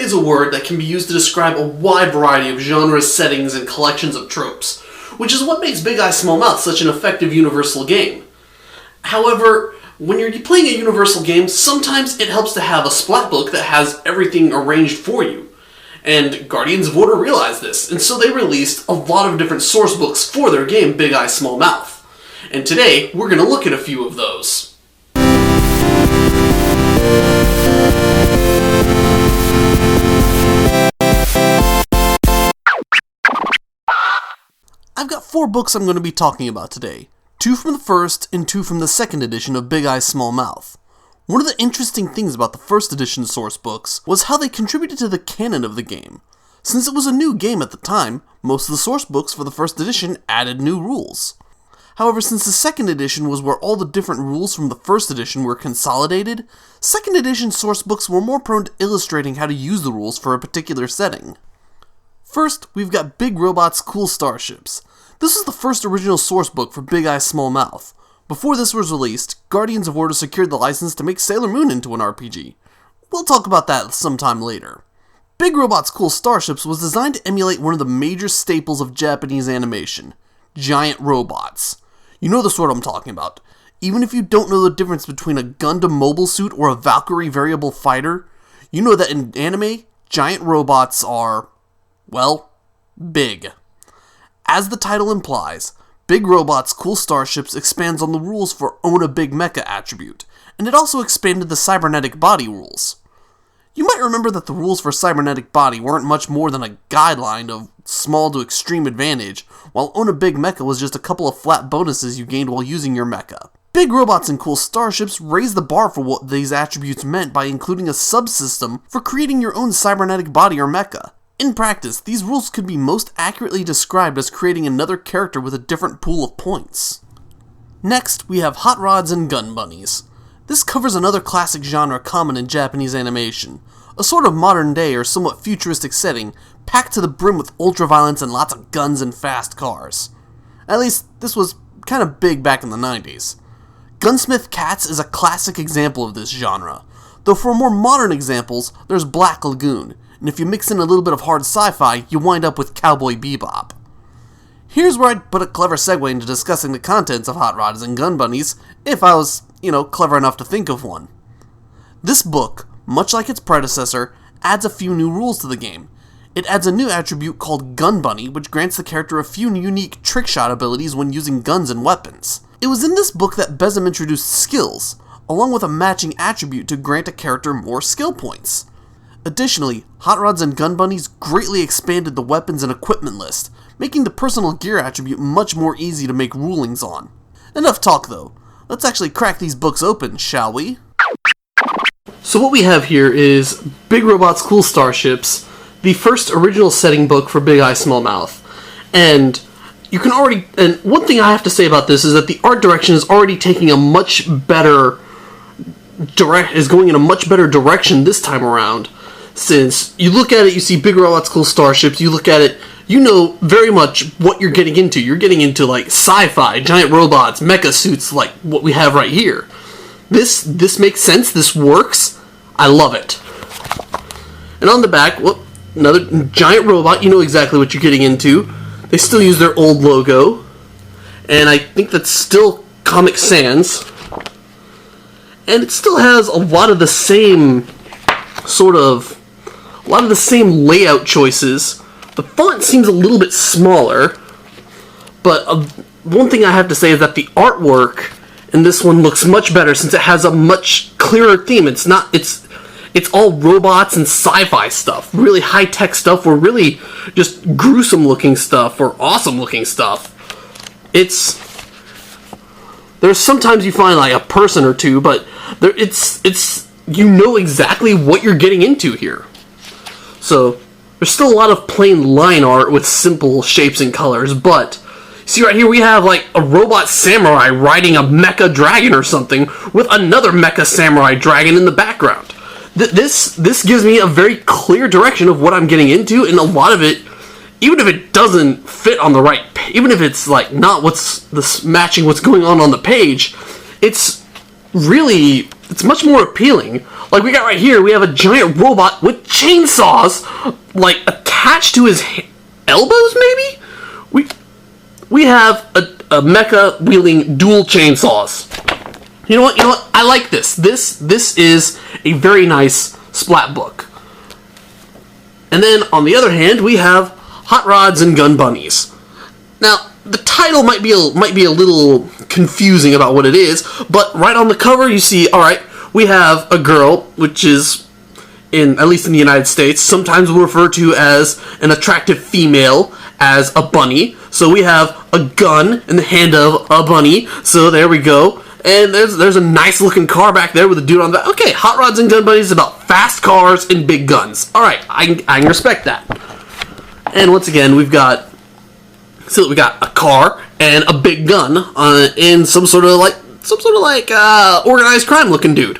is a word that can be used to describe a wide variety of genres, settings, and collections of tropes, which is what makes Big Eye Small Mouth such an effective universal game. However, when you're playing a universal game, sometimes it helps to have a splat book that has everything arranged for you. And Guardians of Order realized this, and so they released a lot of different source books for their game Big Eye Small Mouth. And today, we're going to look at a few of those. I've got 4 books I'm going to be talking about today. 2 from the first and 2 from the second edition of Big Eye Small Mouth. One of the interesting things about the first edition source books was how they contributed to the canon of the game. Since it was a new game at the time, most of the source books for the first edition added new rules. However, since the second edition was where all the different rules from the first edition were consolidated, second edition source books were more prone to illustrating how to use the rules for a particular setting. First, we've got Big Robots, Cool Starships. This is the first original source book for Big Eye Small Mouth. Before this was released, Guardians of Order secured the license to make Sailor Moon into an RPG. We'll talk about that sometime later. Big Robots, Cool Starships was designed to emulate one of the major staples of Japanese animation, giant robots. You know the sort I'm talking about. Even if you don't know the difference between a Gundam mobile suit or a Valkyrie variable fighter, you know that in anime, giant robots are, well, big. As the title implies, Big Robots, Cool Starships expands on the rules for Own a Big Mecha attribute, and it also expanded the cybernetic body rules. You might remember that the rules for cybernetic body weren't much more than a guideline of small to extreme advantage, while Own a Big Mecha was just a couple of flat bonuses you gained while using your mecha. Big Robots and Cool Starships raised the bar for what these attributes meant by including a subsystem for creating your own cybernetic body or mecha. In practice, these rules could be most accurately described as creating another character with a different pool of points. Next, we have Hot Rods and Gun Bunnies. This covers another classic genre common in Japanese animation, a sort of modern day or somewhat futuristic setting, packed to the brim with ultraviolence and lots of guns and fast cars. At least, this was kind of big back in the 90s. Gunsmith Cats is a classic example of this genre, though for more modern examples, there's Black Lagoon, and if you mix in a little bit of hard sci-fi, you wind up with Cowboy Bebop. Here's where I'd put a clever segue into discussing the contents of Hot Rods and Gun Bunnies, if I was, clever enough to think of one. This book, much like its predecessor, adds a few new rules to the game. It adds a new attribute called Gun Bunny, which grants the character a few unique trickshot abilities when using guns and weapons. It was in this book that Besem introduced skills, along with a matching attribute to grant a character more skill points. Additionally, Hot Rods and Gun Bunnies greatly expanded the weapons and equipment list, making the personal gear attribute much more easy to make rulings on. Enough talk though, let's actually crack these books open, shall we? So what we have here is Big Robots, Cool Starships, the first original setting book for Big Eye Small Mouth. And you can already, and one thing I have to say about this is that the art direction is already taking a much better is going in a much better direction this time around. Since you look at it, you see Big Robots, Cool Starships, you look at it, you know very much what you're getting into. You're getting into, like, sci-fi, giant robots, mecha suits, like what we have right here. This makes sense, this works, I love it. And on the back, another giant robot, you know exactly what you're getting into. They still use their old logo, and I think that's still Comic Sans. And it still has a lot of the same layout choices. The font seems a little bit smaller, but one thing I have to say is that the artwork in this one looks much better since it has a much clearer theme. It's all robots and sci-fi stuff, really high-tech stuff, or really just gruesome-looking stuff, or awesome-looking stuff. There's sometimes you find like a person or two, but you know exactly what you're getting into here. So there's still a lot of plain line art with simple shapes and colors, but see right here we have like a robot samurai riding a mecha dragon or something with another mecha samurai dragon in the background. This gives me a very clear direction of what I'm getting into, and a lot of it, even if it doesn't fit on the right, even if it's like not matching what's going on the page, it's much more appealing. Like we got right here, we have a giant robot with chainsaws, like attached to his elbows. Maybe we have a mecha wielding dual chainsaws. You know what? I like this. This is a very nice splat book. And then on the other hand, we have Hot Rods and Gun Bunnies. Now, the title might be a little confusing about what it is, but right on the cover you see, all right, we have a girl, which is, at least in the United States, sometimes we'll refer to as an attractive female, as a bunny. So we have a gun in the hand of a bunny. So there we go. And there's a nice looking car back there with a dude on the back. Okay, Hot Rods and Gun Bunnies is about fast cars and big guns. All right, I can respect that. And once again, we got a car and a big gun in some sort of like organized crime looking dude.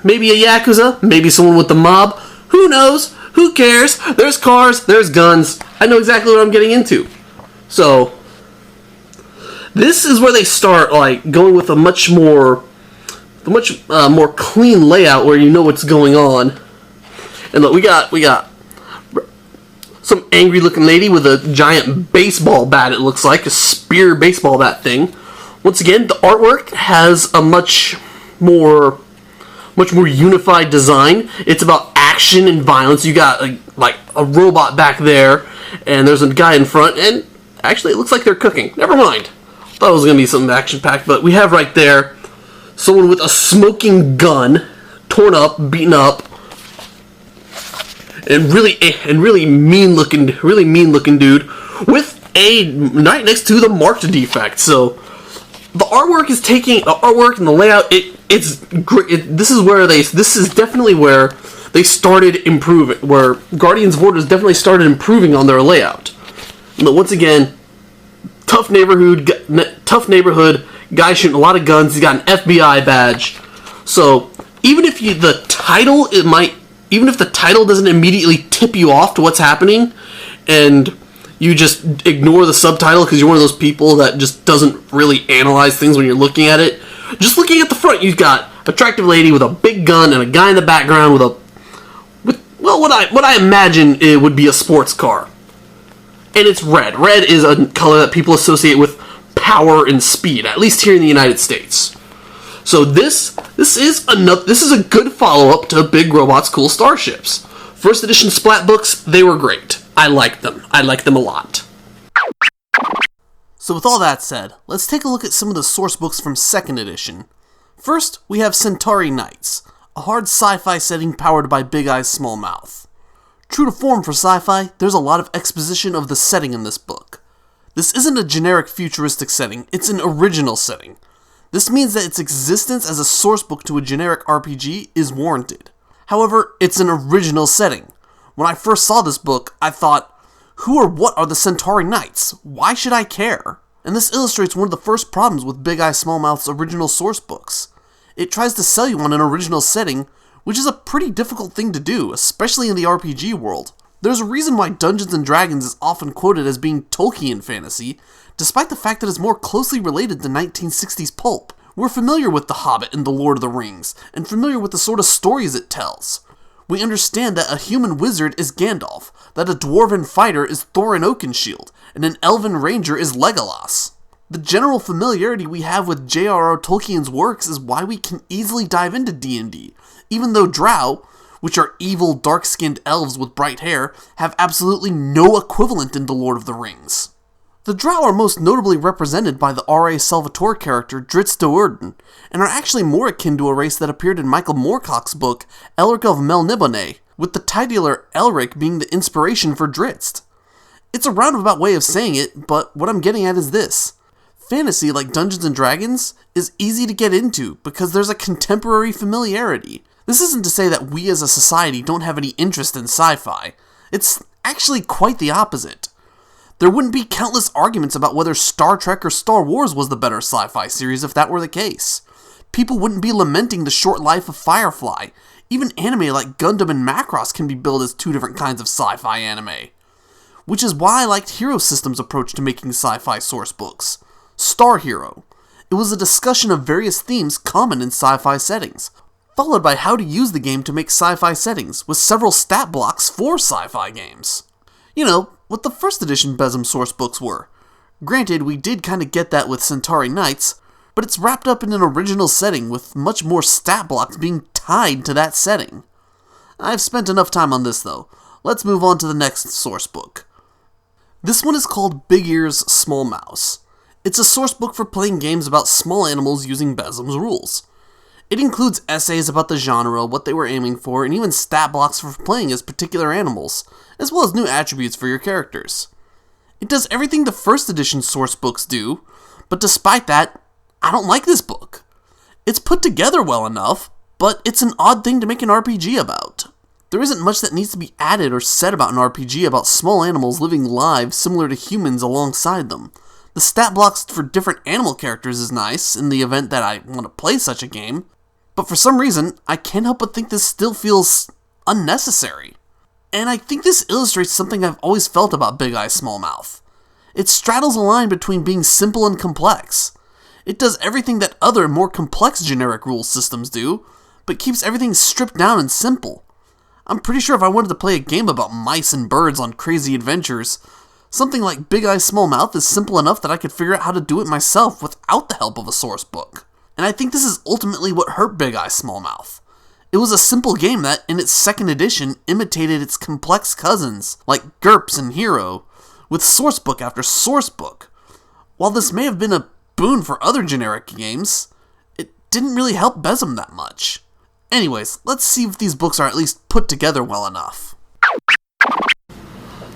Maybe a Yakuza, maybe someone with the mob. Who knows? Who cares? There's cars, there's guns. I know exactly what I'm getting into. So this is where they start like going with a much more clean layout where you know what's going on. And look, we got some angry looking lady with a giant baseball bat, it looks like, a spear baseball bat thing. Once again, the artwork has a much more unified design. It's about action and violence. You got a robot back there, and there's a guy in front, and actually it looks like they're cooking. Never mind. Thought it was going to be something action-packed, but we have right there someone with a smoking gun, torn up, beaten up, and really mean-looking dude with a right next to the marked defect. So the artwork and the layout. It's great. This is definitely where they started improving. Where Guardians of Orders definitely started improving on their layout. But once again, tough neighborhood guy shooting a lot of guns. He's got an FBI badge. So even if the title doesn't immediately tip you off to what's happening, and you just ignore the subtitle because you're one of those people that just doesn't really analyze things when you're looking at it. Just looking at the front, you've got attractive lady with a big gun and a guy in the background with what I imagine it would be a sports car. And it's red. Red is a color that people associate with power and speed, at least here in the United States. So this is a good follow-up to Big Robot's Cool Starships. First edition Splat books, they were great. I liked them. I liked them a lot. So with all that said, let's take a look at some of the source books from 2nd edition. First, we have Centauri Knights, a hard sci-fi setting powered by Big Eye's small mouth. True to form for sci-fi, there's a lot of exposition of the setting in this book. This isn't a generic futuristic setting, it's an original setting. This means that its existence as a source book to a generic RPG is warranted. However, it's an original setting. When I first saw this book, I thought, who or what are the Centauri Knights? Why should I care? And this illustrates one of the first problems with Big Eye Smallmouth's original source books. It tries to sell you on an original setting, which is a pretty difficult thing to do, especially in the RPG world. There's a reason why Dungeons & Dragons is often quoted as being Tolkien fantasy, despite the fact that it's more closely related to 1960s pulp. We're familiar with The Hobbit and The Lord of the Rings, and familiar with the sort of stories it tells. We understand that a human wizard is Gandalf, that a dwarven fighter is Thorin Oakenshield, and an elven ranger is Legolas. The general familiarity we have with J.R.R. Tolkien's works is why we can easily dive into D&D, even though drow, which are evil, dark-skinned elves with bright hair, have absolutely no equivalent in The Lord of the Rings. The drow are most notably represented by the R.A. Salvatore character Drizzt Do'Urden, and are actually more akin to a race that appeared in Michael Moorcock's book Elric of Melniboné, with the titular Elric being the inspiration for Drizzt. It's a roundabout way of saying it, but what I'm getting at is this. Fantasy, like Dungeons & Dragons, is easy to get into because there's a contemporary familiarity. This isn't to say that we as a society don't have any interest in sci-fi. It's actually quite the opposite. There wouldn't be countless arguments about whether Star Trek or Star Wars was the better sci-fi series if that were the case. People wouldn't be lamenting the short life of Firefly. Even anime like Gundam and Macross can be billed as two different kinds of sci-fi anime. Which is why I liked Hero System's approach to making sci-fi source books. Star Hero. It was a discussion of various themes common in sci-fi settings. followed by how to use the game to make sci-fi settings, with several stat blocks for sci-fi games. You know, what the first edition Besem sourcebooks were. Granted, we did kind of get that with Centauri Knights, but it's wrapped up in an original setting with much more stat blocks being tied to that setting. I've spent enough time on this though. Let's move on to the next sourcebook. This one is called Big Ears, Small Mouse. It's a sourcebook for playing games about small animals using Besem's rules. It includes essays about the genre, what they were aiming for, and even stat blocks for playing as particular animals, as well as new attributes for your characters. It does everything the first edition sourcebooks do, but despite that, I don't like this book. It's put together well enough, but it's an odd thing to make an RPG about. There isn't much that needs to be added or said about an RPG about small animals living lives similar to humans alongside them. The stat blocks for different animal characters is nice in the event that I want to play such a game, but for some reason, I can't help but think this still feels unnecessary. And I think this illustrates something I've always felt about Big Eye Small Mouth. It straddles a line between being simple and complex. It does everything that other, more complex generic rule systems do, but keeps everything stripped down and simple. I'm pretty sure if I wanted to play a game about mice and birds on crazy adventures, something like Big Eye Small Mouth is simple enough that I could figure out how to do it myself without the help of a source book. And I think this is ultimately what hurt Big Eye Small Mouth. It was a simple game that, in its second edition, imitated its complex cousins, like GURPS and Hero, with sourcebook after sourcebook. While this may have been a boon for other generic games, it didn't really help Besem that much. Anyways, let's see if these books are at least put together well enough.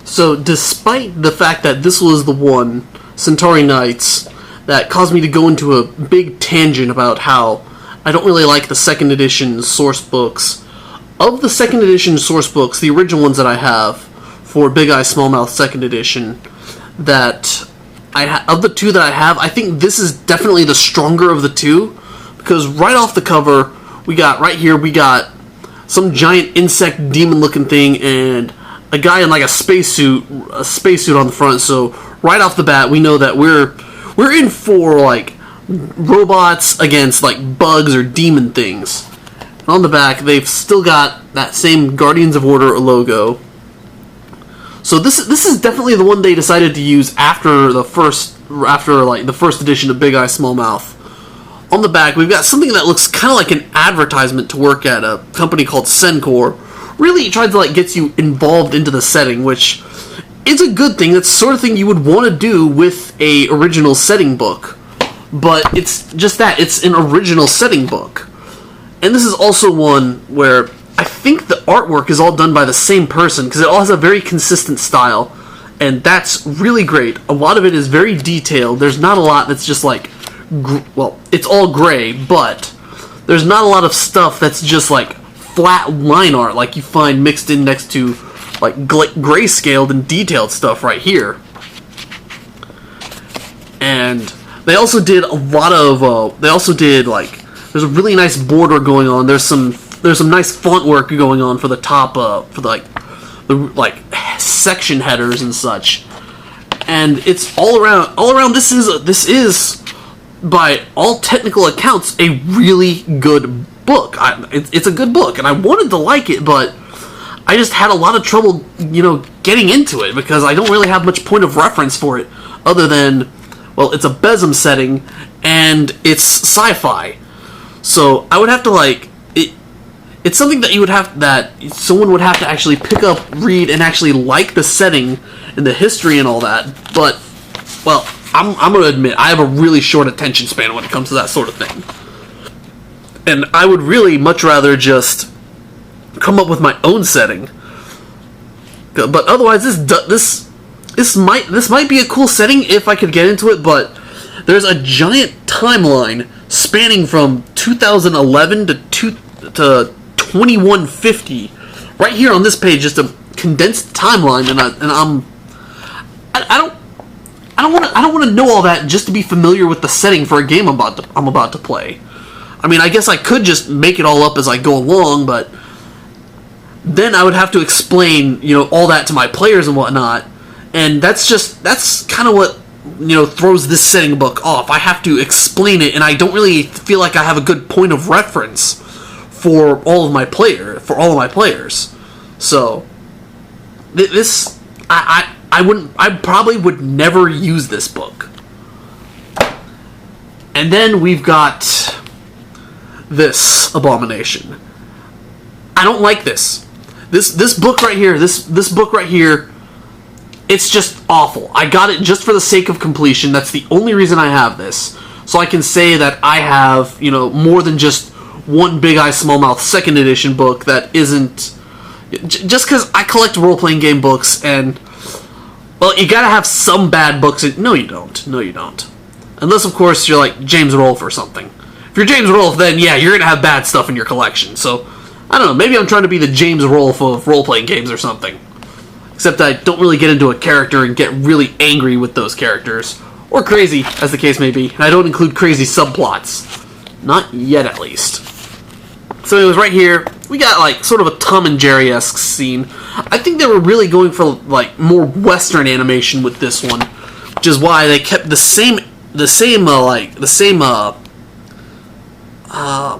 So, despite the fact that this was the one, Centauri Knights, that caused me to go into a big tangent about how I don't really like the second edition source books. Of the second edition source books, the original ones that I have for Big Eye Small Mouth second edition, that of the two that I have, I think this is definitely the stronger of the two, because right off the cover, we got some giant insect demon looking thing and a guy in like a spacesuit on the front. So right off the bat, we know that we're in for like robots against like bugs or demon things. And on the back, they've still got that same Guardians of Order logo. So this is definitely the one they decided to use after the first edition of Big Eye Small Mouth. On the back, we've got something that looks kind of like an advertisement to work at a company called Sencor. Really tried to like get you involved into the setting, which is a good thing. That's the sort of thing you would want to do with a original setting book. But it's just that, it's an original setting book. And this is also one where I think the artwork is all done by the same person, because it all has a very consistent style, and that's really great. A lot of it is very detailed. There's not a lot that's just like, it's all gray, but there's not a lot of stuff that's just like flat line art like you find mixed in next to like grayscaled and detailed stuff right here. And they also did a lot of there's a really nice border going on. There's some nice font work going on for the top for the section headers and such. And it's all around this is by all technical accounts a really good book. It's a good book and I wanted to like it, but I just had a lot of trouble, getting into it because I don't really have much point of reference for it other than, well, it's a Besem setting and it's sci-fi. So I would have to it's something that someone would have to actually pick up, read, and actually like the setting and the history and all that. But, well, I'm going to admit, I have a really short attention span when it comes to that sort of thing. And I would really much rather just come up with my own setting. But otherwise, this might be a cool setting if I could get into it, but there's a giant timeline spanning from 2011 to 2150 right here on this page, just a condensed timeline, and I don't want to know all that just to be familiar with the setting for a game I'm about to play. I mean, I guess I could just make it all up as I go along, but then I would have to explain, all that to my players and whatnot, and that's kind of what throws this setting book off. I have to explain it, and I don't really feel like I have a good point of reference for all of my players. So this I probably would never use this book. And then we've got this abomination. I don't like this. This book right here, this book right here, it's just awful. I got it just for the sake of completion. That's the only reason I have this. So I can say that I have, more than just one Big Eye Smallmouth 2nd edition book that isn't... Just because I collect role-playing game books, and... Well, you gotta have some bad books. No, you don't. No, you don't. Unless, of course, you're like James Rolfe or something. If you're James Rolfe, then yeah, you're gonna have bad stuff in your collection. So, I don't know, maybe I'm trying to be the James Rolfe of role-playing games or something. Except I don't really get into a character and get really angry with those characters. Or crazy, as the case may be. And I don't include crazy subplots. Not yet, at least. So anyways, right here, we got, like, sort of a Tom and Jerry-esque scene. I think they were really going for, like, more Western animation with this one. Which is why they kept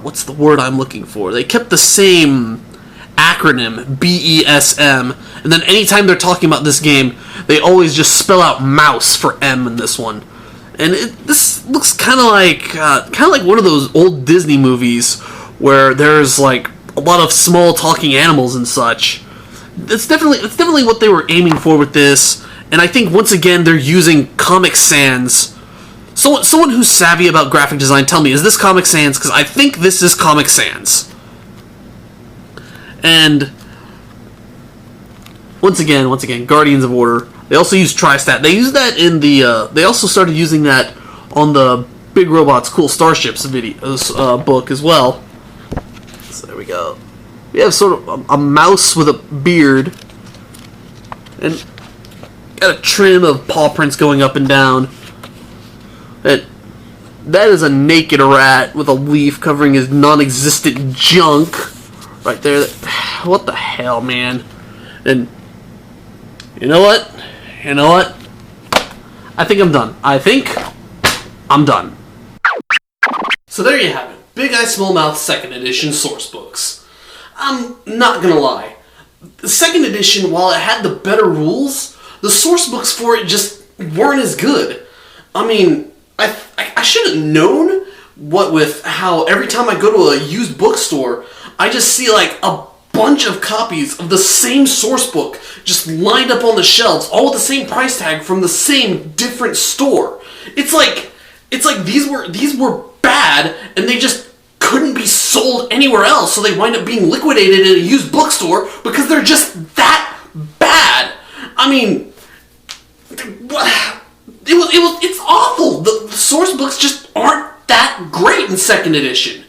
what's the word I'm looking for? They kept the same acronym, BESM, and then anytime they're talking about this game, they always just spell out mouse for M in this one. And this looks kind of like one of those old Disney movies where there's like a lot of small talking animals and such. It's definitely what they were aiming for with this, and I think once again they're using Comic Sans. Someone who's savvy about graphic design, tell me, is this Comic Sans? Because I think this is Comic Sans. And once again, Guardians of Order. They also use Tristat. They use that in the. They also started using that on the Big Robots Cool Starships book as well. So there we go. We have sort of a mouse with a beard, and got a trim of paw prints going up and down. That is a naked rat with a leaf covering his non-existent junk right there. What the hell, man? And you know what? I think I'm done. So there you have it. Big Eye Smallmouth 2nd edition source books. I'm not gonna lie. The 2nd edition, while it had the better rules, the source books for it just weren't as good. I mean, I should have known what with how every time I go to a used bookstore, I just see like a bunch of copies of the same source book just lined up on the shelves, all with the same price tag from the same different store. It's like these were bad and they just couldn't be sold anywhere else, so they wind up being liquidated in a used bookstore because they're just that bad. I mean, it's awful. The source books just aren't that great in 2nd edition.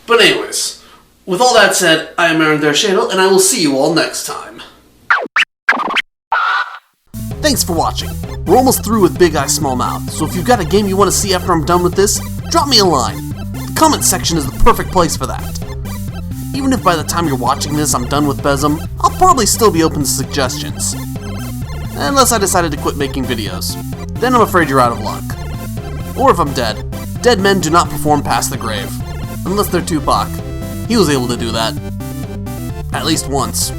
But anyways, with all that said, I am Aaron Dershadel, and I will see you all next time. Thanks for watching. We're almost through with Big Eye Smallmouth, so if you've got a game you want to see after I'm done with this, drop me a line. The comment section is the perfect place for that. Even if by the time you're watching this I'm done with Besm, I'll probably still be open to suggestions. Unless I decided to quit making videos. Then I'm afraid you're out of luck. Or if I'm dead. Dead men do not perform past the grave. Unless they're Tupac. He was able to do that. At least once.